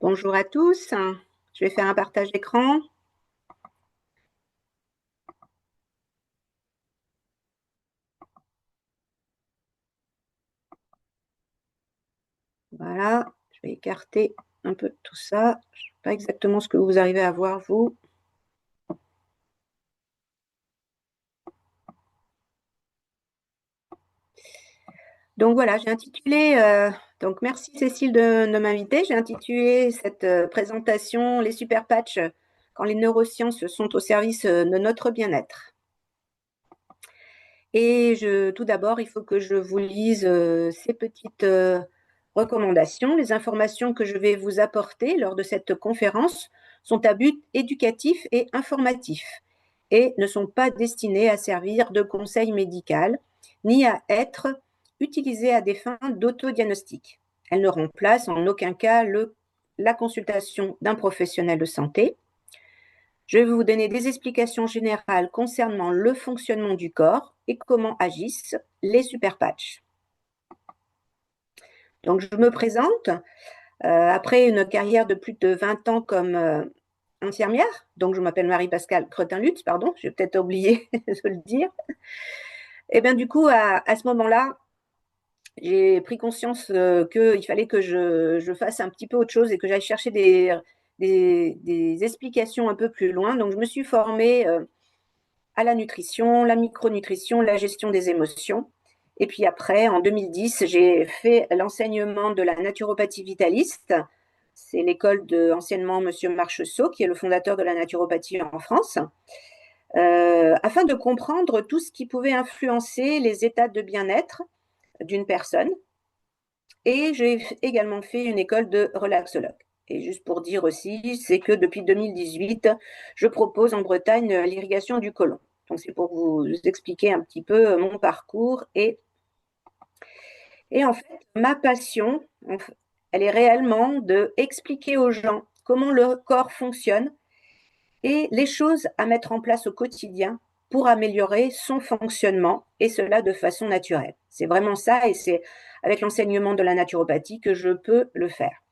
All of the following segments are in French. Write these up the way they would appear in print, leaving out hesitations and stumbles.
Bonjour à tous, je vais faire un partage d'écran. Voilà, je vais écarter un peu tout ça. Je ne sais pas exactement ce que vous arrivez à voir, vous. Donc voilà, j'ai intitulé, donc merci Cécile de m'inviter. J'ai intitulé cette présentation Les super patchs quand les neurosciences sont au service de notre bien-être. Et tout d'abord, il faut que je vous lise ces petites recommandations. Les informations que je vais vous apporter lors de cette conférence sont à but éducatif et informatif et ne sont pas destinées à servir de conseil médical ni à être utilisées à des fins d'autodiagnostic. Elles ne remplacent en aucun cas la consultation d'un professionnel de santé. Je vais vous donner des explications générales concernant le fonctionnement du corps et comment agissent les super patchs. Donc, je me présente après une carrière de plus de 20 ans comme infirmière. Donc, je m'appelle Marie-Pascale Cretin-Lutz, pardon, j'ai peut-être oublié de le dire. Et bien, du coup, à ce moment-là, j'ai pris conscience qu'il fallait que je fasse un petit peu autre chose et que j'aille chercher des explications un peu plus loin. Donc, je me suis formée à la nutrition, la micronutrition, la gestion des émotions. Et puis après, en 2010, j'ai fait l'enseignement de la naturopathie vitaliste. C'est l'école de anciennement Monsieur Marchessault, qui est le fondateur de la naturopathie en France, afin de comprendre tout ce qui pouvait influencer les états de bien-être d'une personne. Et j'ai également fait une école de relaxologue. Et juste pour dire aussi, c'est que depuis 2018, je propose en Bretagne l'irrigation du côlon. Donc c'est pour vous expliquer un petit peu mon parcours. Et en fait, ma passion, elle est réellement de expliquer aux gens comment le corps fonctionne et les choses à mettre en place au quotidien pour améliorer son fonctionnement et cela de façon naturelle. C'est vraiment ça et c'est avec l'enseignement de la naturopathie que je peux le faire.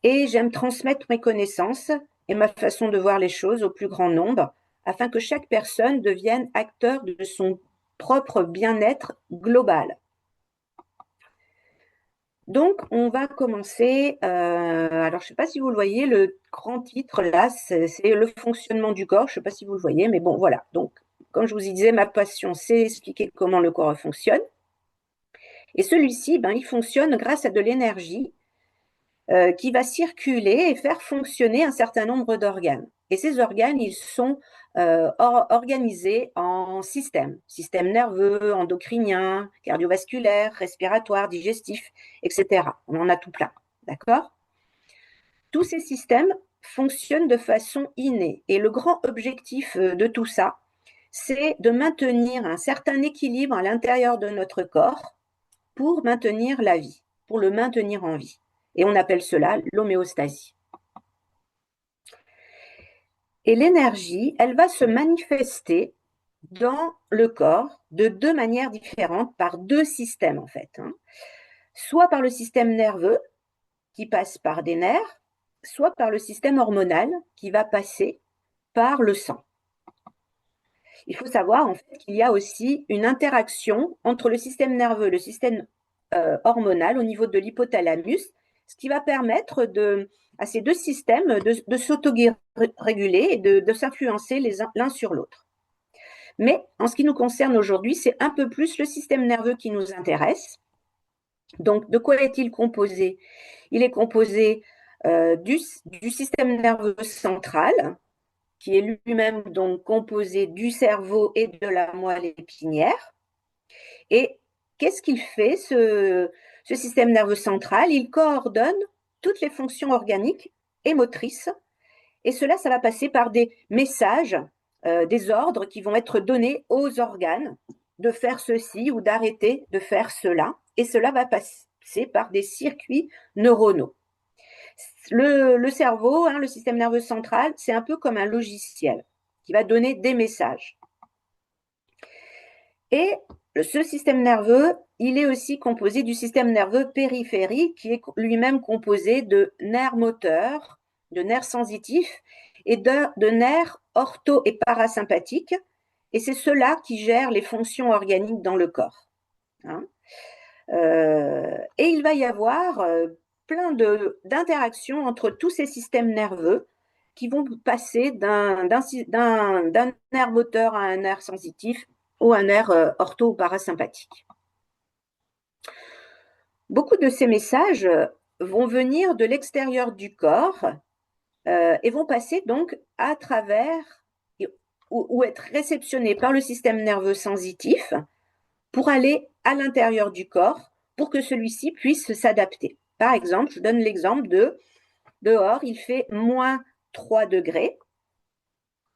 Et j'aime transmettre mes connaissances et ma façon de voir les choses au plus grand nombre afin que chaque personne devienne acteur de son propre bien-être global. Donc, on va commencer. Alors, je ne sais pas si vous le voyez, le grand titre là, c'est le fonctionnement du corps. Je ne sais pas si vous le voyez, mais bon, voilà. Donc, comme je vous disais, ma passion, c'est expliquer comment le corps fonctionne. Et celui-ci, ben, il fonctionne grâce à de l'énergie qui va circuler et faire fonctionner un certain nombre d'organes. Et ces organes, ils sont organisés en systèmes, système nerveux, endocrinien, cardiovasculaire, respiratoire, digestif, etc. On en a tout plein, d'accord? Tous ces systèmes fonctionnent de façon innée. Et le grand objectif de tout ça, c'est de maintenir un certain équilibre à l'intérieur de notre corps pour maintenir la vie, pour le maintenir en vie. Et on appelle cela l'homéostasie. Et l'énergie, elle va se manifester dans le corps de deux manières différentes, par deux systèmes en fait. Soit par le système nerveux, qui passe par des nerfs, soit par le système hormonal, qui va passer par le sang. Il faut savoir en fait qu'il y a aussi une interaction entre le système nerveux et le système hormonal au niveau de l'hypothalamus, ce qui va permettre à ces deux systèmes de s'auto-réguler et de s'influencer l'un sur l'autre. Mais en ce qui nous concerne aujourd'hui, c'est un peu plus le système nerveux qui nous intéresse. Donc, de quoi est-il composé? Il est composé du système nerveux central, qui est lui-même donc composé du cerveau et de la moelle épinière. Et qu'est-ce qu'il fait, ce système nerveux central? Il coordonne toutes les fonctions organiques et motrices. Et cela, ça va passer par des messages, des ordres qui vont être donnés aux organes de faire ceci ou d'arrêter de faire cela. Et cela va passer par des circuits neuronaux. Le cerveau, le système nerveux central, c'est un peu comme un logiciel qui va donner des messages. Et ce système nerveux, il est aussi composé du système nerveux périphérique, qui est lui-même composé de nerfs moteurs, de nerfs sensitifs et de nerfs ortho- et parasympathiques. Et c'est cela qui gère les fonctions organiques dans le corps. Hein. Et il va y avoir plein d'interactions entre tous ces systèmes nerveux qui vont passer d'un nerf moteur à un nerf sensitif ou un nerf ortho- ou parasympathique. Beaucoup de ces messages vont venir de l'extérieur du corps et vont passer donc à travers ou être réceptionnés par le système nerveux sensitif pour aller à l'intérieur du corps pour que celui-ci puisse s'adapter. Par exemple, je donne l'exemple de dehors, il fait moins 3 degrés.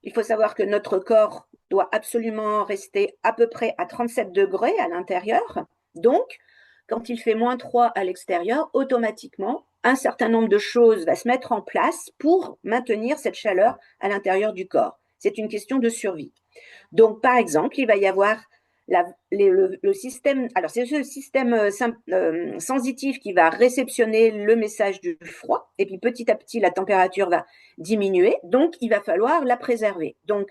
Il faut savoir que notre corps doit absolument rester à peu près à 37 degrés à l'intérieur. Donc, quand il fait moins 3 à l'extérieur, automatiquement, un certain nombre de choses va se mettre en place pour maintenir cette chaleur à l'intérieur du corps. C'est une question de survie. Donc, par exemple, il va y avoir le système, alors c'est le système sensitif qui va réceptionner le message du froid, et puis petit à petit, la température va diminuer, donc il va falloir la préserver. Donc,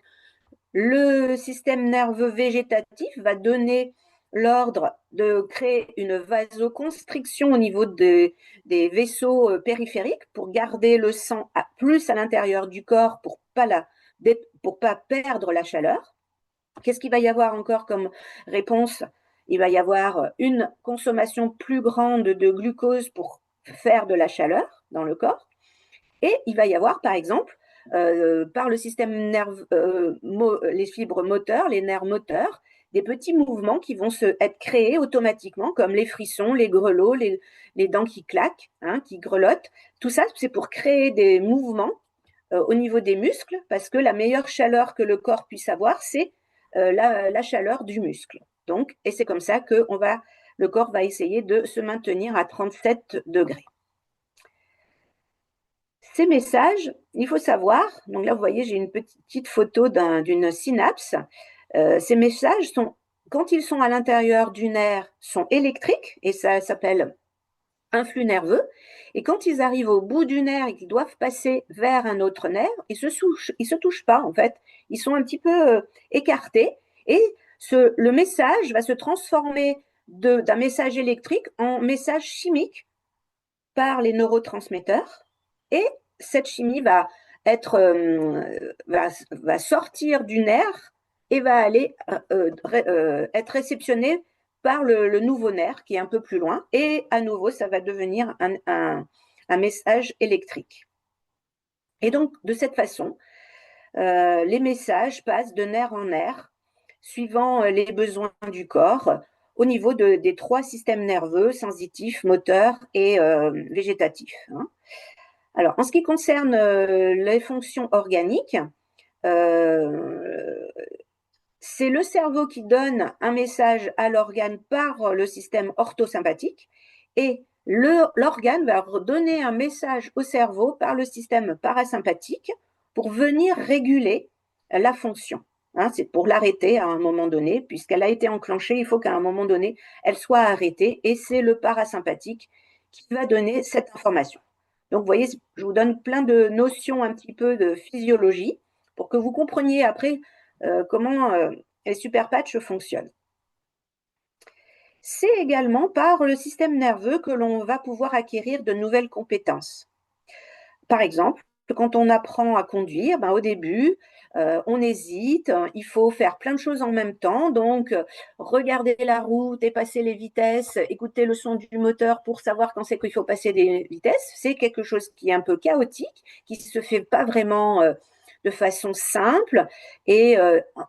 le système nerveux végétatif va donner l'ordre de créer une vasoconstriction au niveau des vaisseaux périphériques pour garder le sang plus à l'intérieur du corps pour pas perdre la chaleur. Qu'est-ce qu'il va y avoir encore comme réponse? Il va y avoir une consommation plus grande de glucose pour faire de la chaleur dans le corps. Et il va y avoir, par exemple, par le système nerveux, les fibres moteurs, les nerfs moteurs, des petits mouvements qui vont être créés automatiquement, comme les frissons, les grelots, les dents qui claquent, hein, qui grelottent. Tout ça, c'est pour créer des mouvements au niveau des muscles, parce que la meilleure chaleur que le corps puisse avoir, c'est la chaleur du muscle. Donc, et c'est comme ça que le corps va essayer de se maintenir à 37 degrés. Ces messages, il faut savoir, donc là vous voyez j'ai une petite photo d'une synapse. Ces messages sont, quand ils sont à l'intérieur du nerf, sont électriques et ça s'appelle un flux nerveux. Et quand ils arrivent au bout du nerf et qu'ils doivent passer vers un autre nerf, ils se touchent pas en fait. Ils sont un petit peu écartés et le message va se transformer d'un message électrique en message chimique par les neurotransmetteurs et cette chimie va sortir du nerf et va aller être réceptionnée par le nouveau nerf qui est un peu plus loin et à nouveau ça va devenir un message électrique. Et donc de cette façon, les messages passent de nerf en nerf suivant les besoins du corps au niveau des 3 systèmes nerveux, sensitifs, moteurs et végétatifs. Hein. Alors, en ce qui concerne les fonctions organiques, c'est le cerveau qui donne un message à l'organe par le système orthosympathique et l'organe va donner un message au cerveau par le système parasympathique pour venir réguler la fonction. Hein, c'est pour l'arrêter à un moment donné, puisqu'elle a été enclenchée, il faut qu'à un moment donné, elle soit arrêtée et c'est le parasympathique qui va donner cette information. Donc, vous voyez, je vous donne plein de notions un petit peu de physiologie pour que vous compreniez après comment les superpatchs fonctionnent. C'est également par le système nerveux que l'on va pouvoir acquérir de nouvelles compétences. Par exemple, quand on apprend à conduire, au début, on hésite, il faut faire plein de choses en même temps, donc regarder la route, dépasser les vitesses, écouter le son du moteur pour savoir quand c'est qu'il faut passer des vitesses, c'est quelque chose qui est un peu chaotique, qui ne se fait pas vraiment de façon simple et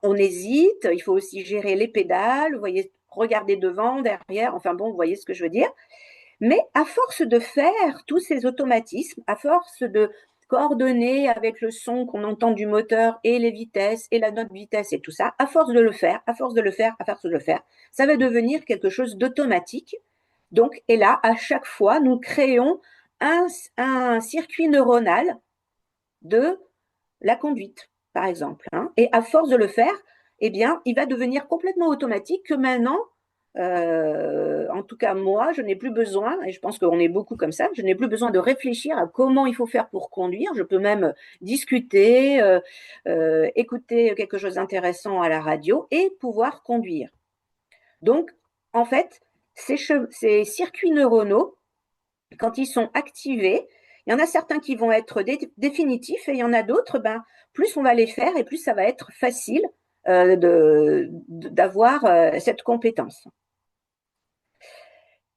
on hésite, il faut aussi gérer les pédales, vous voyez, regarder devant, derrière, enfin bon, vous voyez ce que je veux dire. Mais à force de faire tous ces automatismes, à force de coordonner avec le son qu'on entend du moteur et les vitesses et la note vitesse et tout ça, à force de le faire, à force de le faire, à force de le faire, ça va devenir quelque chose d'automatique. Donc, et là, à chaque fois, nous créons un circuit neuronal de la conduite, par exemple. Hein. Et à force de le faire, eh bien, il va devenir complètement automatique que maintenant, En tout cas, moi, je n'ai plus besoin, et je pense qu'on est beaucoup comme ça, je n'ai plus besoin de réfléchir à comment il faut faire pour conduire. Je peux même discuter, écouter quelque chose d'intéressant à la radio et pouvoir conduire. Donc, en fait, ces circuits neuronaux, quand ils sont activés, il y en a certains qui vont être définitifs et il y en a d'autres, ben, plus on va les faire et plus ça va être facile d'avoir cette compétence.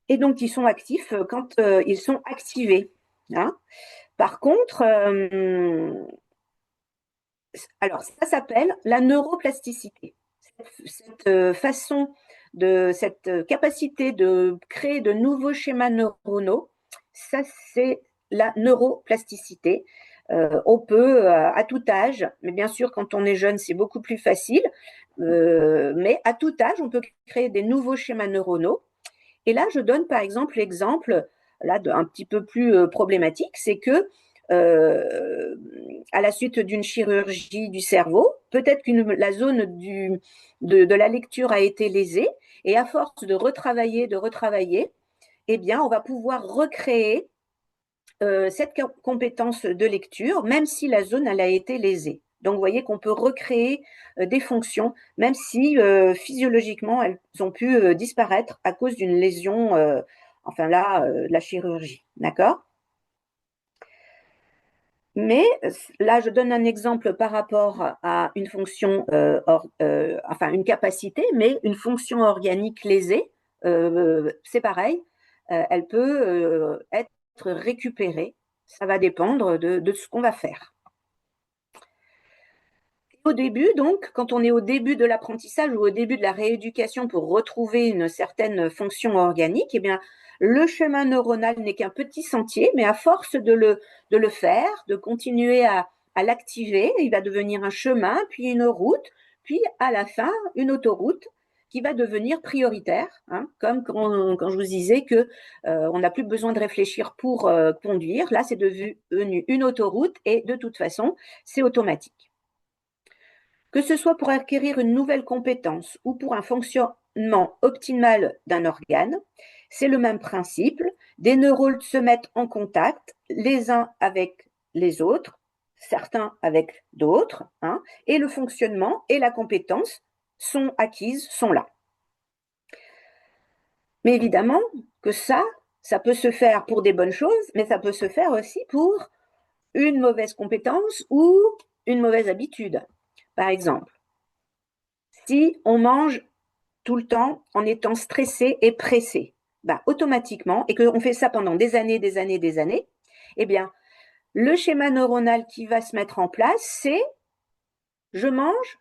Et donc, ils sont actifs quand ils sont activés. Hein. Par contre, alors ça s'appelle la neuroplasticité. Cette façon cette capacité de créer de nouveaux schémas neuronaux, ça c'est la neuroplasticité. On peut à tout âge, mais bien sûr quand on est jeune c'est beaucoup plus facile, mais à tout âge on peut créer des nouveaux schémas neuronaux. Et là, je donne par exemple l'exemple là un petit peu plus problématique, c'est que euh, à la suite d'une chirurgie du cerveau, peut-être que la zone de la lecture a été lésée, et à force de retravailler, eh bien, on va pouvoir recréer cette compétence de lecture, même si la zone elle a été lésée. Donc, vous voyez qu'on peut recréer des fonctions, même si physiologiquement, elles ont pu disparaître à cause d'une lésion, enfin là, de la chirurgie. D'accord. Mais là, je donne un exemple par rapport à une fonction, enfin une capacité, mais une fonction organique lésée, c'est pareil, elle peut être récupérée. Ça va dépendre de ce qu'on va faire. Au début, donc, quand on est au début de l'apprentissage ou au début de la rééducation pour retrouver une certaine fonction organique, eh bien, le chemin neuronal n'est qu'un petit sentier, mais à force de le faire, de continuer à l'activer, il va devenir un chemin, puis une route, puis à la fin, une autoroute qui va devenir prioritaire, hein, comme quand je vous disais que on n'a plus besoin de réfléchir pour conduire. Là, c'est devenu une autoroute et de toute façon, c'est automatique. Que ce soit pour acquérir une nouvelle compétence ou pour un fonctionnement optimal d'un organe, c'est le même principe. Des neurones se mettent en contact les uns avec les autres, certains avec d'autres, hein, et le fonctionnement et la compétence sont acquises, sont là. Mais évidemment que ça peut se faire pour des bonnes choses, mais ça peut se faire aussi pour une mauvaise compétence ou une mauvaise habitude. Par exemple, si on mange tout le temps en étant stressé et pressé, bah, automatiquement, et qu'on fait ça pendant des années, des années, des années, eh bien, le schéma neuronal qui va se mettre en place, c'est je mange,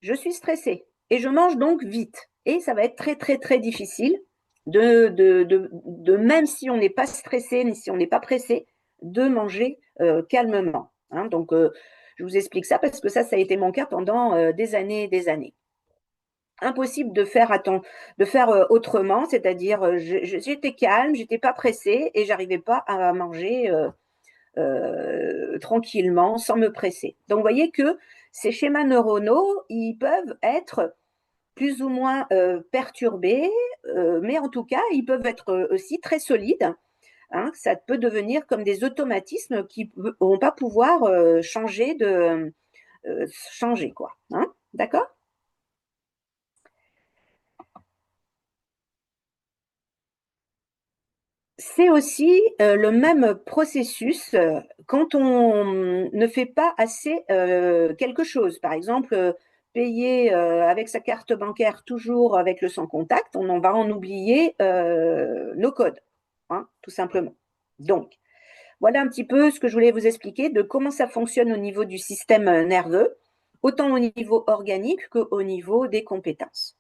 je suis stressé, et je mange donc vite. Et ça va être très, très, très difficile même si on n'est pas stressé, ni si on n'est pas pressé, de manger calmement. Hein. Donc, je vous explique ça parce que ça a été mon cas pendant des années et des années. Impossible de faire autrement, c'est-à-dire j'étais calme, j'étais pas pressée et j'arrivais pas à manger tranquillement sans me presser. Donc vous voyez que ces schémas neuronaux, ils peuvent être plus ou moins perturbés, mais en tout cas, ils peuvent être aussi très solides. Hein, ça peut devenir comme des automatismes qui ne vont pas pouvoir changer, quoi. Hein, d'accord. C'est aussi le même processus quand on ne fait pas assez quelque chose. Par exemple, payer avec sa carte bancaire toujours avec le sans contact, on en va en oublier nos codes, hein, tout simplement. Donc, voilà un petit peu ce que je voulais vous expliquer de comment ça fonctionne au niveau du système nerveux, autant au niveau organique qu'au niveau des compétences.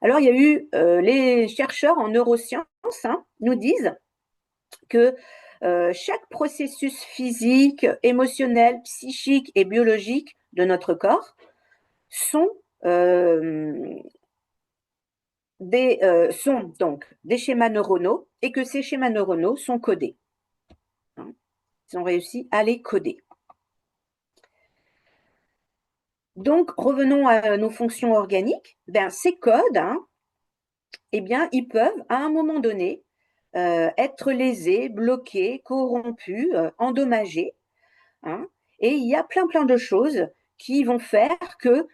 Alors, il y a eu les chercheurs en neurosciences nous disent que chaque processus physique, émotionnel, psychique et biologique de notre corps sont, euh, sont donc des schémas neuronaux et que ces schémas neuronaux sont codés. Hein. Ils ont réussi à les coder. Donc, revenons à nos fonctions organiques. Ben, ces codes, hein, eh bien, ils peuvent, à un moment donné, être lésés, bloqués, corrompus, endommagés, hein. Et il y a plein de choses qui vont faire que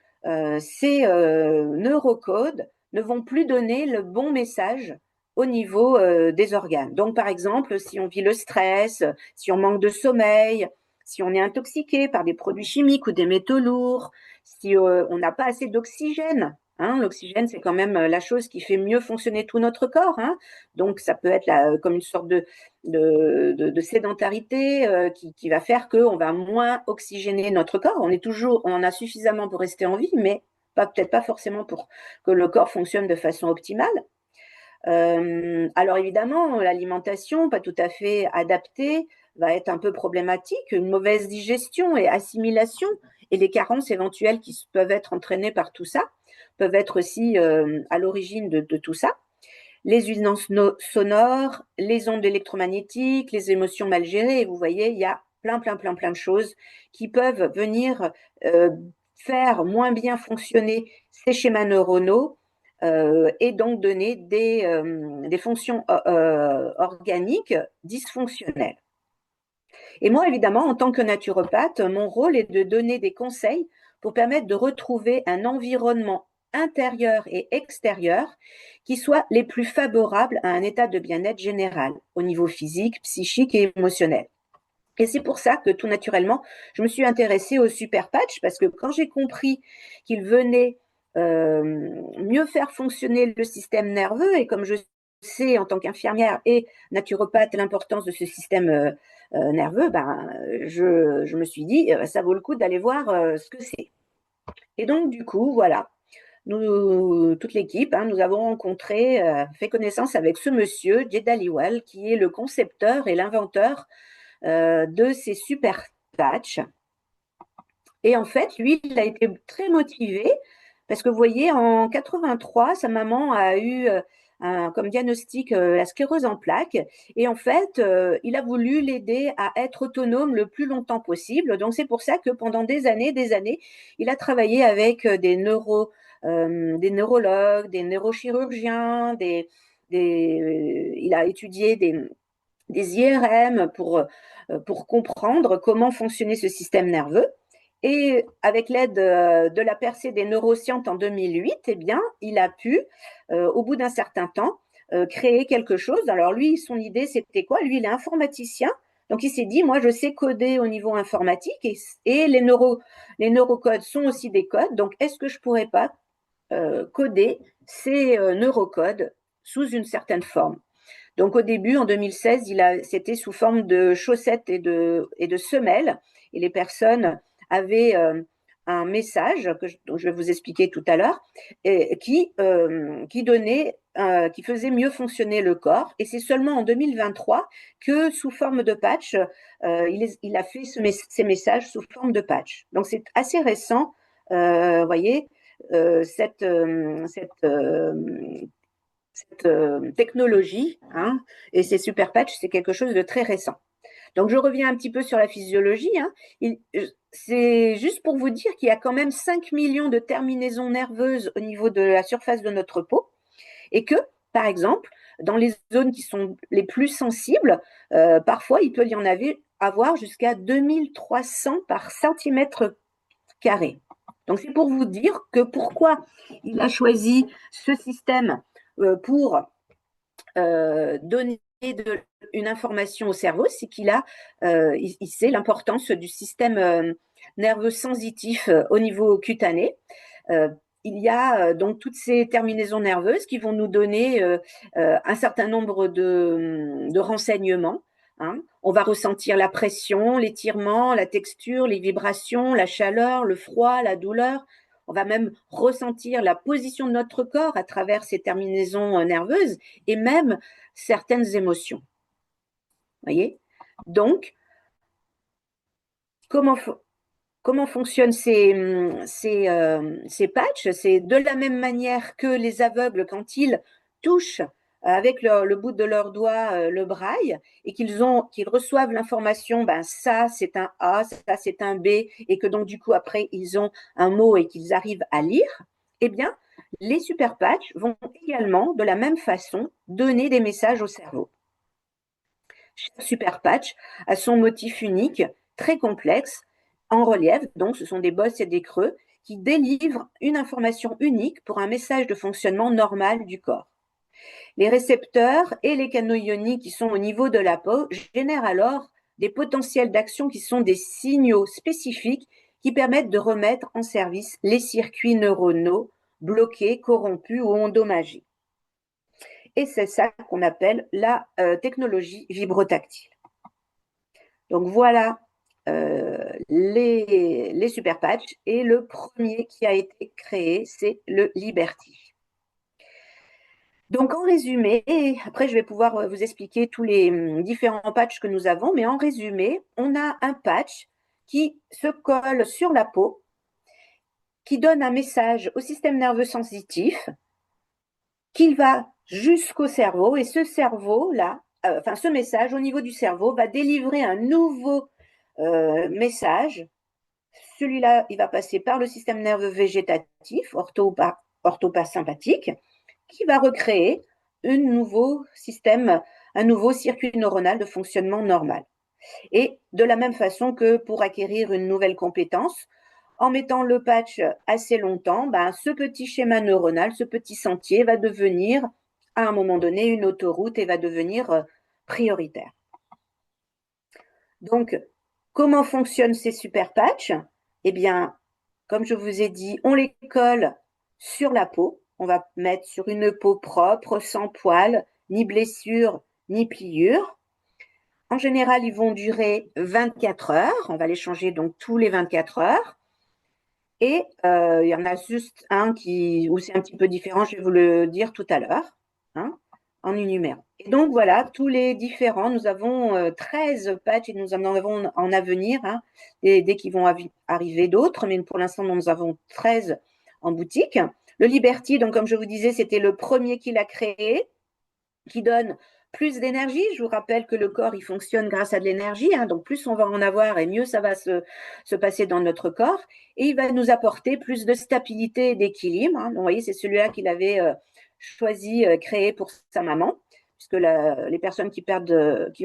ces neurocodes ne vont plus donner le bon message au niveau des organes. Donc, par exemple, si on vit le stress, si on manque de sommeil, si on est intoxiqué par des produits chimiques ou des métaux lourds, si on n'a pas assez d'oxygène, hein, l'oxygène, c'est quand même la chose qui fait mieux fonctionner tout notre corps, hein. Donc, ça peut être comme une sorte de sédentarité qui va faire qu'on va moins oxygéner notre corps. On en a suffisamment pour rester en vie, mais peut-être pas forcément pour que le corps fonctionne de façon optimale. Alors évidemment, l'alimentation pas tout à fait adaptée va être un peu problématique, une mauvaise digestion et assimilation et les carences éventuelles qui peuvent être entraînées par tout ça peuvent être aussi à l'origine de tout ça. Les nuisances sonores, les ondes électromagnétiques, les émotions mal gérées. Vous voyez, il y a plein de choses qui peuvent venir faire moins bien fonctionner ces schémas neuronaux et donc donner des fonctions organiques dysfonctionnelles. Et moi, évidemment, en tant que naturopathe, mon rôle est de donner des conseils pour permettre de retrouver un environnement intérieur et extérieur qui soient les plus favorables à un état de bien-être général au niveau physique, psychique et émotionnel. Et c'est pour ça que tout naturellement, je me suis intéressée au super patch parce que quand j'ai compris qu'il venait mieux faire fonctionner le système nerveux et comme je sais en tant qu'infirmière et naturopathe l'importance de ce système nerveux, je me suis dit ça vaut le coup d'aller voir ce que c'est. Et donc du coup, voilà, nous, toute l'équipe, hein, nous avons rencontré, fait connaissance avec ce monsieur, Jed Aliwal, qui est le concepteur et l'inventeur de ces super patchs. Et en fait, lui, il a été très motivé parce que vous voyez, en 83, sa maman a eu comme diagnostic la sclérose en plaques. Et en fait, il a voulu l'aider à être autonome le plus longtemps possible. Donc, c'est pour ça que pendant des années, il a travaillé avec des neurologues, des neurochirurgiens, il a étudié des IRM pour comprendre comment fonctionnait ce système nerveux. Et avec l'aide de la percée des neurosciences en 2008, eh bien, il a pu, au bout d'un certain temps, créer quelque chose. Alors lui, son idée, c'était quoi? Lui, il est informaticien. Donc il s'est dit, moi, je sais coder au niveau informatique et les neurocodes sont aussi des codes. Donc est-ce que je pourrais pas coder ces neurocodes sous une certaine forme? Donc au début, en 2016, c'était sous forme de chaussettes et de semelles. Et les personnes avaient un message dont je vais vous expliquer tout à l'heure, qui faisait mieux fonctionner le corps. Et c'est seulement en 2023 que, sous forme de patch, il a fait ces messages sous forme de patch. Donc c'est assez récent, vous voyez, cette technologie, hein, et ces super patchs, c'est quelque chose de très récent. Donc, je reviens un petit peu sur la physiologie. Hein. C'est juste pour vous dire qu'il y a quand même 5 millions de terminaisons nerveuses au niveau de la surface de notre peau et que, par exemple, dans les zones qui sont les plus sensibles, parfois, il peut y en avoir jusqu'à 2300 par centimètre carré. Donc, c'est pour vous dire que pourquoi il a choisi ce système pour donner une information au cerveau, c'est il sait l'importance du système nerveux sensitif au niveau cutané. Il y a donc toutes ces terminaisons nerveuses qui vont nous donner un certain nombre de renseignements. Hein. On va ressentir la pression, l'étirement, la texture, les vibrations, la chaleur, le froid, la douleur. On va même ressentir la position de notre corps à travers ces terminaisons nerveuses et même certaines émotions. Voyez? Donc, comment, comment fonctionnent ces patchs? C'est de la même manière que les aveugles, quand ils touchent avec le bout de leur doigt le braille et qu'ils reçoivent l'information, ben ça c'est un A, ça c'est un B, et que donc du coup après ils ont un mot et qu'ils arrivent à lire, eh bien Les super patchs vont également, de la même façon, donner des messages au cerveau. Chaque super patch a son motif unique, très complexe, en relief, donc ce sont des bosses et des creux, qui délivrent une information unique pour un message de fonctionnement normal du corps. Les récepteurs et les canaux ioniques qui sont au niveau de la peau génèrent alors des potentiels d'action qui sont des signaux spécifiques qui permettent de remettre en service les circuits neuronaux bloqués, corrompus ou endommagés. Et c'est ça qu'on appelle la technologie vibrotactile. Donc voilà les super patchs. Et le premier qui a été créé, c'est le Liberty. Donc en résumé, après je vais pouvoir vous expliquer tous les différents patchs que nous avons, mais en résumé, on a un patch qui se colle sur la peau, qui donne un message au système nerveux sensitif, qui va jusqu'au cerveau, et ce cerveau-là, enfin ce message au niveau du cerveau va délivrer un nouveau message. Celui-là, il va passer par le système nerveux végétatif, orthopasympathique, qui va recréer un nouveau système, un nouveau circuit neuronal de fonctionnement normal. Et de la même façon que pour acquérir une nouvelle compétence, en mettant le patch assez longtemps, ce petit schéma neuronal, ce petit sentier va devenir, à un moment donné, une autoroute et va devenir prioritaire. Donc, comment fonctionnent ces super patchs? Eh bien, comme je vous ai dit, on les colle sur la peau. On va mettre sur une peau propre, sans poils, ni blessures, ni pliures. En général, ils vont durer 24 heures. On va les changer donc tous les 24 heures. Et il y en a juste un où c'est un petit peu différent, je vais vous le dire tout à l'heure, hein, en énumérant. Et donc voilà, tous les différents, nous avons 13 patchs et nous en avons en avenir, hein, et dès qu'ils vont arriver d'autres, mais pour l'instant, nous avons 13 en boutique. Le Liberty, donc comme je vous disais, c'était le premier qu'il a créé, qui donne plus d'énergie. Je vous rappelle que le corps, il fonctionne grâce à de l'énergie, hein, donc plus on va en avoir et mieux ça va se passer dans notre corps. Et il va nous apporter plus de stabilité et d'équilibre. Hein. Donc, vous voyez, c'est celui-là qu'il avait choisi, créé pour sa maman, puisque les personnes qui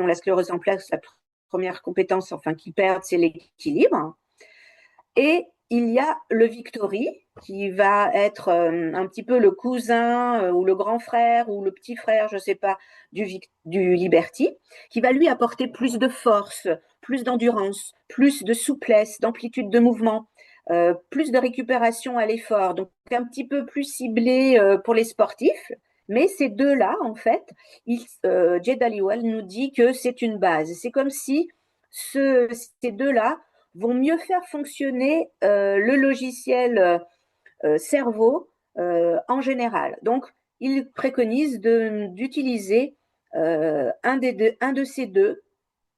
ont la sclérose en plaques, la première compétence, enfin, qui perdent, c'est l'équilibre. Et il y a le Victory, qui va être un petit peu le cousin ou le grand frère ou le petit frère, je ne sais pas, du Liberty, qui va lui apporter plus de force, plus d'endurance, plus de souplesse, d'amplitude de mouvement, plus de récupération à l'effort, donc un petit peu plus ciblé pour les sportifs. Mais ces deux-là, en fait, Jay Dhaliwal nous dit que c'est une base. C'est comme si ces deux-là vont mieux faire fonctionner le logiciel cerveau en général. Donc, il préconise d'utiliser un de ces deux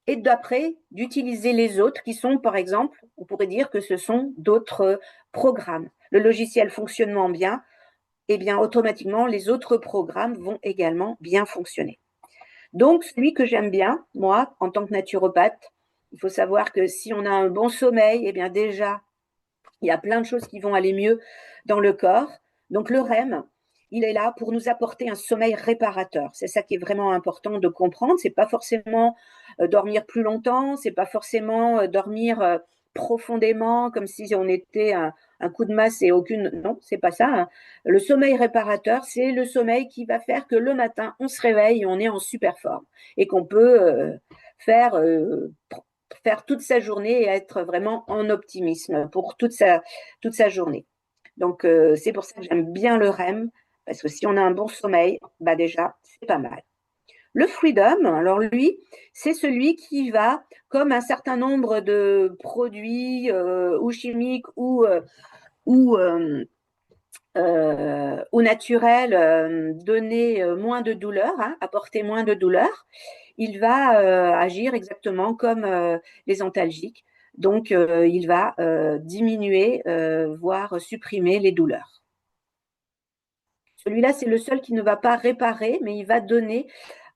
et d'après d'utiliser les autres qui sont, par exemple, on pourrait dire que ce sont d'autres programmes. Le logiciel fonctionnant bien, et bien automatiquement, les autres programmes vont également bien fonctionner. Donc, celui que j'aime bien, moi, en tant que naturopathe, il faut savoir que si on a un bon sommeil, eh bien déjà, il y a plein de choses qui vont aller mieux dans le corps. Donc, le REM, il est là pour nous apporter un sommeil réparateur. C'est ça qui est vraiment important de comprendre. C'est pas forcément dormir plus longtemps, c'est pas forcément dormir profondément comme si on était un coup de masse et aucune. Non, c'est pas ça. Hein. Le sommeil réparateur, c'est le sommeil qui va faire que le matin, on se réveille et on est en super forme et qu'on peut faire toute sa journée et être vraiment en optimisme pour toute sa journée. Donc, c'est pour ça que j'aime bien le REM, parce que si on a un bon sommeil, déjà, c'est pas mal. Le Freedom, alors lui, c'est celui qui va, comme un certain nombre de produits ou chimiques ou naturels, donner moins de douleur, hein, apporter moins de douleur. Il va agir exactement comme les antalgiques. Donc, il va diminuer, voire supprimer les douleurs. Celui-là, c'est le seul qui ne va pas réparer, mais il va donner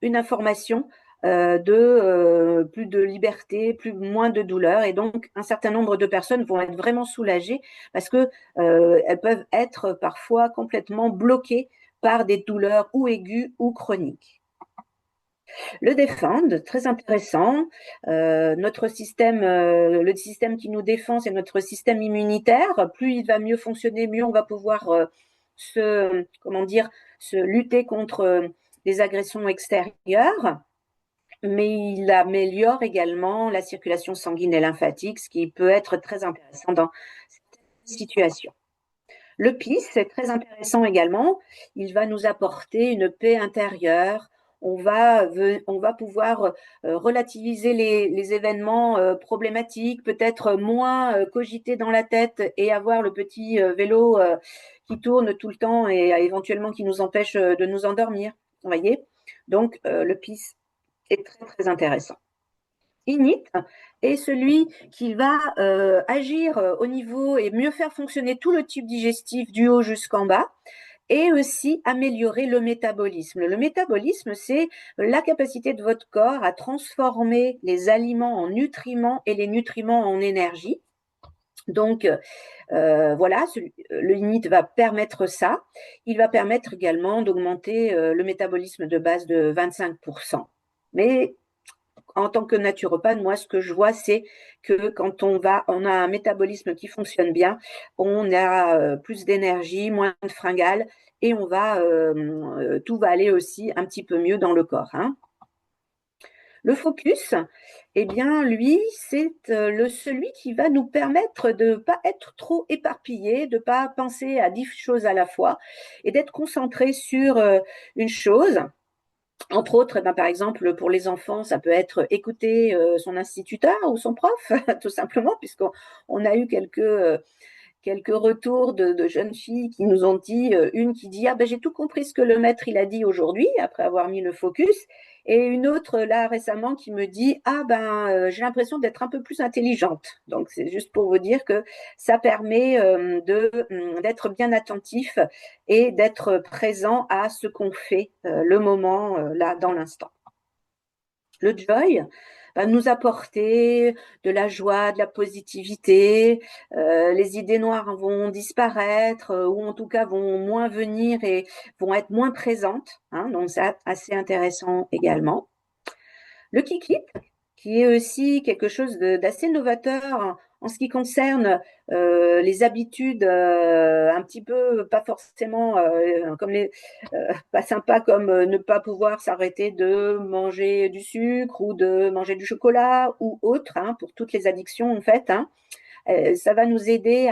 une information plus de liberté, moins de douleur. Et donc, un certain nombre de personnes vont être vraiment soulagées parce que elles peuvent être parfois complètement bloquées par des douleurs ou aiguës ou chroniques. Le Defend, très intéressant. Le système qui nous défend, c'est notre système immunitaire. Plus il va mieux fonctionner, mieux on va pouvoir comment dire, se lutter contre des agressions extérieures. Mais il améliore également la circulation sanguine et lymphatique, ce qui peut être très intéressant dans cette situation. Le PIS, c'est très intéressant également. Il va nous apporter une paix intérieure. On va pouvoir relativiser les événements problématiques, peut-être moins cogiter dans la tête et avoir le petit vélo qui tourne tout le temps et éventuellement qui nous empêche de nous endormir. Vous voyez? Donc, le PIS est très, très intéressant. Init est celui qui va agir au niveau et mieux faire fonctionner tout le tube digestif du haut jusqu'en bas et aussi améliorer le métabolisme. Le métabolisme, c'est la capacité de votre corps à transformer les aliments en nutriments et les nutriments en énergie. Donc, voilà, le Init va permettre ça. Il va permettre également d'augmenter le métabolisme de base de 25%. Mais en tant que naturopathe, moi, ce que je vois, c'est que quand on a un métabolisme qui fonctionne bien, on a plus d'énergie, moins de fringales et tout va aller aussi un petit peu mieux dans le corps. Hein. Le focus, eh bien, lui, c'est celui qui va nous permettre de ne pas être trop éparpillé, de ne pas penser à 10 choses à la fois et d'être concentré sur une chose. Entre autres, par exemple, pour les enfants, ça peut être écouter son instituteur ou son prof, tout simplement, puisqu'on a eu quelques retours de jeunes filles qui nous ont dit, une qui dit, ah ben j'ai tout compris ce que le maître il a dit aujourd'hui, après avoir mis le focus, et une autre là récemment qui me dit, ah ben j'ai l'impression d'être un peu plus intelligente. Donc c'est juste pour vous dire que ça permet d'être bien attentif et d'être présent à ce qu'on fait le moment là dans l'instant. Le joy va nous apporter de la joie, de la positivité. Les idées noires vont disparaître ou en tout cas vont moins venir et vont être moins présentes. Hein, donc, c'est assez intéressant également. Le Kikit, qui est aussi quelque chose d'assez novateur en ce qui concerne les habitudes un petit peu, pas forcément pas sympa comme ne pas pouvoir s'arrêter de manger du sucre ou de manger du chocolat ou autre, hein, pour toutes les addictions en fait. Hein. Ça va nous aider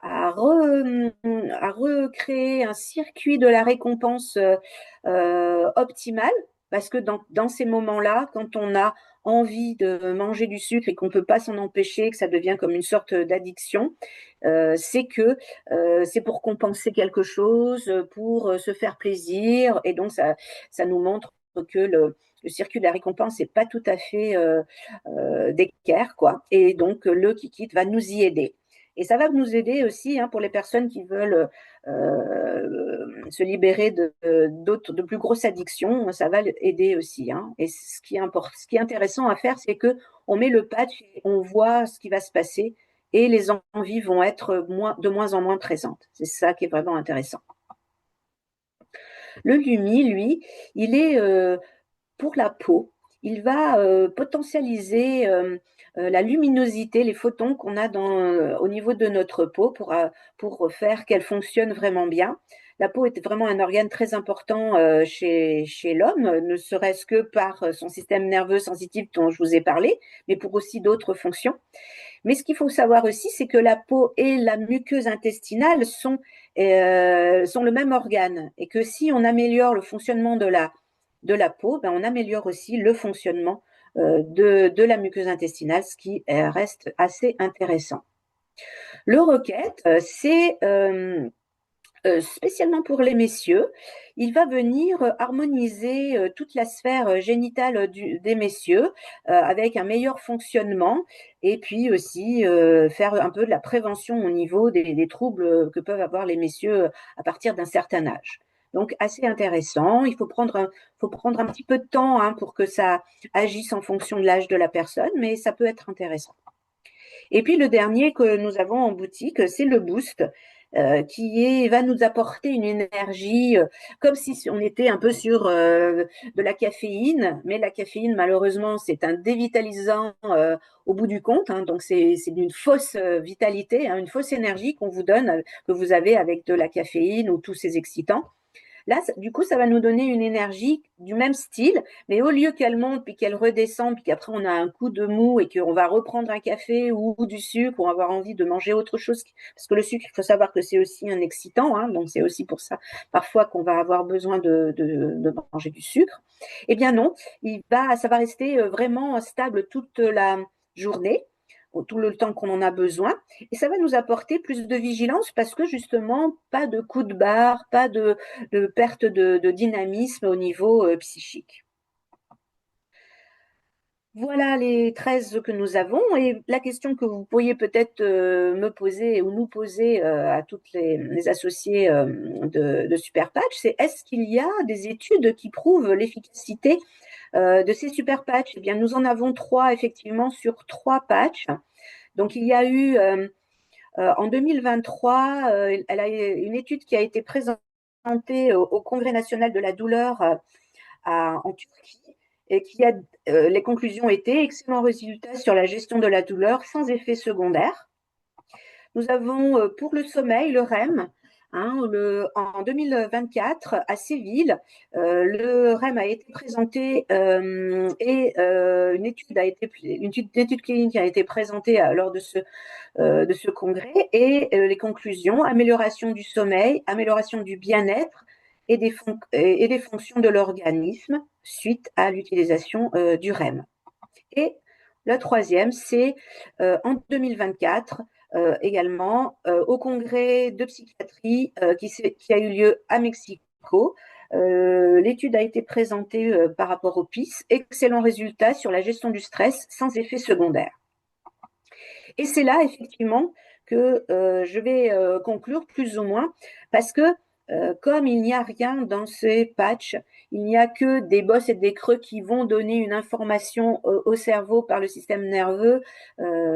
à recréer un circuit de la récompense optimale parce que dans ces moments-là, quand on a envie de manger du sucre et qu'on ne peut pas s'en empêcher, que ça devient comme une sorte d'addiction, c'est pour compenser quelque chose, pour se faire plaisir. Et donc, ça nous montre que le circuit de la récompense n'est pas tout à fait d'équerre, quoi. Et donc, le Kikit va nous y aider. Et ça va nous aider aussi hein, pour les personnes qui veulent se libérer de plus grosses addictions. Ça va aider aussi. Hein. Et ce qui est intéressant à faire, c'est qu'on met le patch, on voit ce qui va se passer et les envies vont être de moins en moins présentes. C'est ça qui est vraiment intéressant. Le Lumi, lui, il est pour la peau. Il va potentialiser la luminosité, les photons qu'on a au niveau de notre peau pour faire qu'elle fonctionne vraiment bien. La peau est vraiment un organe très important chez l'homme, ne serait-ce que par son système nerveux sensitif dont je vous ai parlé, mais pour aussi d'autres fonctions. Mais ce qu'il faut savoir aussi, c'est que la peau et la muqueuse intestinale sont le même organe et que si on améliore le fonctionnement de la peau, ben on améliore aussi le fonctionnement de la muqueuse intestinale, ce qui reste assez intéressant. Le Rocket, c'est spécialement pour les messieurs, il va venir harmoniser toute la sphère génitale des messieurs avec un meilleur fonctionnement et puis aussi faire un peu de la prévention au niveau des troubles que peuvent avoir les messieurs à partir d'un certain âge. Donc, assez intéressant. Faut prendre un petit peu de temps hein, pour que ça agisse en fonction de l'âge de la personne, mais ça peut être intéressant. Et puis le dernier que nous avons en boutique, c'est le Boost, va nous apporter une énergie comme si on était un peu sur de la caféine, mais la caféine, malheureusement, c'est un dévitalisant au bout du compte, hein, donc c'est d'une fausse vitalité, hein, une fausse énergie qu'on vous donne, que vous avez avec de la caféine ou tous ces excitants. Là, du coup, ça va nous donner une énergie du même style, mais au lieu qu'elle monte, puis qu'elle redescend, puis qu'après on a un coup de mou et qu'on va reprendre un café ou du sucre, ou avoir envie de manger autre chose, parce que le sucre, il faut savoir que c'est aussi un excitant, hein, donc c'est aussi pour ça parfois qu'on va avoir besoin de manger du sucre. Eh bien non, ça va rester vraiment stable toute la journée, tout le temps qu'on en a besoin. Et ça va nous apporter plus de vigilance parce que justement, pas de coup de barre, pas de perte de dynamisme au niveau psychique. Voilà les 13 que nous avons et la question que vous pourriez peut-être me poser ou nous poser à toutes les associés de Super Patch, c'est est-ce qu'il y a des études qui prouvent l'efficacité de ces Super Patch? Eh bien, nous en avons trois effectivement sur trois patchs. Donc, il y a eu en 2023, elle a une étude qui a été présentée au Congrès national de la douleur en Turquie et les conclusions étaient excellent résultat sur la gestion de la douleur sans effet secondaire. Nous avons pour le sommeil le REM. Hein, en 2024, à Séville, le REM a été présenté et une étude clinique a été présentée lors de ce congrès et les conclusions, amélioration du sommeil, amélioration du bien-être et des fonctions de l'organisme suite à l'utilisation du REM. Et la troisième, c'est en 2024, également au congrès de psychiatrie qui a eu lieu à Mexico. L'étude a été présentée par rapport au PIS. Excellent résultat sur la gestion du stress sans effet secondaire. Et c'est là, effectivement, que je vais conclure plus ou moins, parce que comme il n'y a rien dans ces patchs, il n'y a que des bosses et des creux qui vont donner une information au cerveau par le système nerveux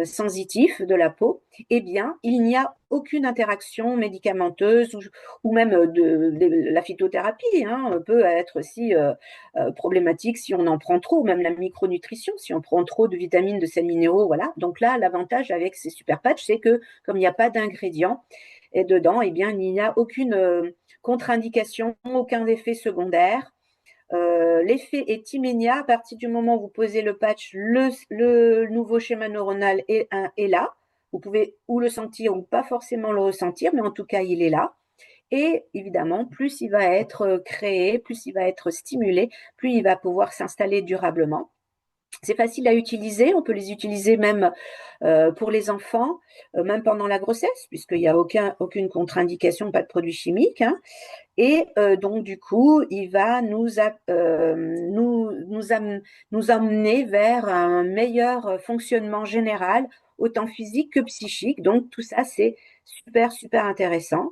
sensitif de la peau, eh bien, il n'y a aucune interaction médicamenteuse ou même de la phytothérapie hein, peut être aussi problématique si on en prend trop, même la micronutrition, si on prend trop de vitamines, de sels minéraux, voilà. Donc là, l'avantage avec ces super patchs, c'est que comme il n'y a pas d'ingrédients et dedans, eh bien, il n'y a aucune contre-indication, aucun effet secondaire. L'effet est immédiat à partir du moment où vous posez le patch, le nouveau schéma neuronal est là. Vous pouvez ou le sentir ou pas forcément le ressentir, mais en tout cas, il est là. Et évidemment, plus il va être créé, plus il va être stimulé, plus il va pouvoir s'installer durablement. C'est facile à utiliser, on peut les utiliser même pour les enfants, même pendant la grossesse, puisqu'il n'y a aucune contre-indication, pas de produits chimiques. Hein. Et donc, du coup, il va nous amener vers un meilleur fonctionnement général, autant physique que psychique. Donc, tout ça, c'est super, super intéressant.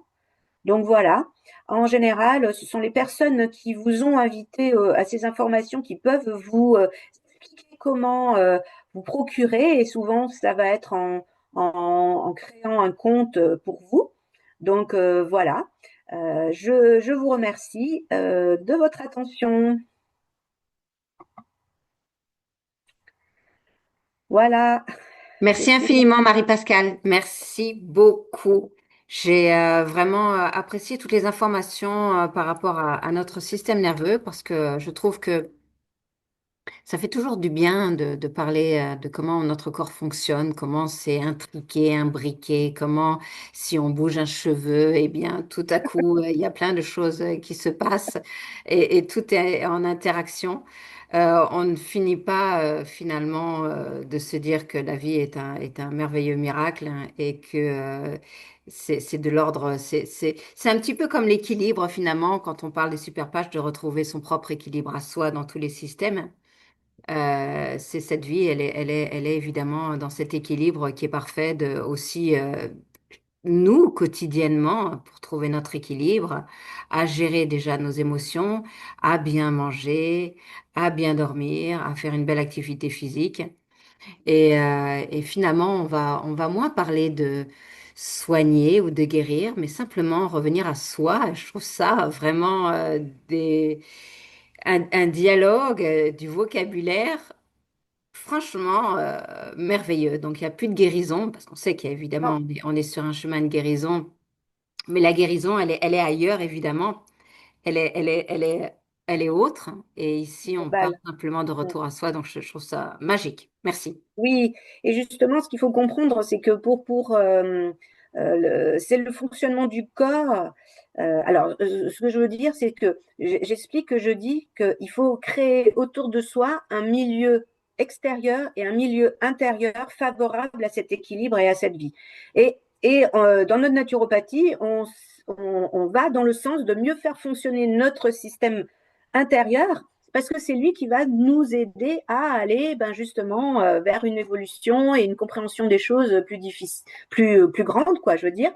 Donc voilà, en général, ce sont les personnes qui vous ont invité à ces informations qui peuvent vous expliquer comment vous procurer et souvent ça va être en créant un compte pour vous. Donc voilà, je vous remercie de votre attention. Voilà, c'est Merci tout. infiniment, Marie-Pascale. Merci beaucoup. J'ai vraiment apprécié toutes les informations par rapport à notre système nerveux parce que je trouve que ça fait toujours du bien de parler de comment notre corps fonctionne, comment c'est intriqué, imbriqué, comment si on bouge un cheveu, eh bien tout à coup il y a plein de choses qui se passent et tout est en interaction. On ne finit pas finalement de se dire que la vie est un merveilleux miracle hein, et que c'est de l'ordre, c'est un petit peu comme l'équilibre finalement quand on parle des super pages, de retrouver son propre équilibre à soi dans tous les systèmes. C'est cette vie, elle est évidemment dans cet équilibre qui est parfait de aussi nous, quotidiennement, pour trouver notre équilibre, à gérer déjà nos émotions, à bien manger, à bien dormir, à faire une belle activité physique. Et finalement, on va moins parler de soigner ou de guérir, mais simplement revenir à soi. Je trouve ça vraiment un dialogue, du vocabulaire franchement merveilleux. Donc, il n'y a plus de guérison, parce qu'on sait qu'évidemment, on est sur un chemin de guérison, mais la guérison, elle est ailleurs, évidemment. Elle est autre. Et ici, on parle Global. simplement de retour à soi. Donc, je trouve ça magique. Merci. Oui, et justement, ce qu'il faut comprendre, c'est que c'est le fonctionnement du corps. Ce que je veux dire, c'est que j'explique que je dis qu'il faut créer autour de soi un milieu extérieur et un milieu intérieur favorable à cet équilibre et à cette vie. Dans notre naturopathie, on va dans le sens de mieux faire fonctionner notre système intérieur parce que c'est lui qui va nous aider à aller ben justement vers une évolution et une compréhension des choses plus difficiles, plus grande, quoi, je veux dire.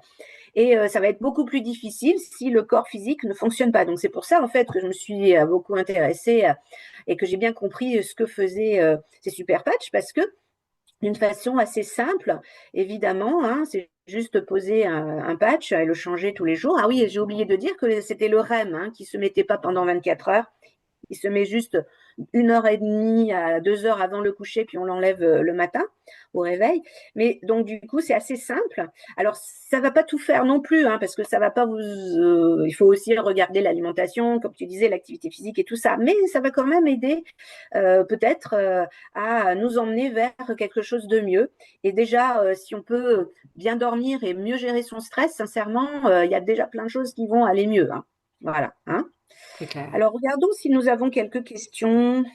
Ça va être beaucoup plus difficile si le corps physique ne fonctionne pas. Donc c'est pour ça en fait que je me suis beaucoup intéressée et que j'ai bien compris ce que faisaient ces super patchs parce que d'une façon assez simple, évidemment, hein, c'est juste poser un patch et le changer tous les jours. Ah oui, et j'ai oublié de dire que c'était le REM hein, qui ne se mettait pas pendant 24 heures. Il se met juste 1 heure et demie à 2 heures avant le coucher, puis on l'enlève le matin au réveil. Mais donc, du coup, c'est assez simple. Alors, ça ne va pas tout faire non plus, hein, parce que ça va pas vous. Il faut aussi regarder l'alimentation, comme tu disais, l'activité physique et tout ça. Mais ça va quand même aider, peut-être, à nous emmener vers quelque chose de mieux. Et déjà, si on peut bien dormir et mieux gérer son stress, sincèrement, il y a déjà plein de choses qui vont aller mieux. Hein. Voilà. Hein. C'est clair. Alors, regardons si nous avons quelques questions.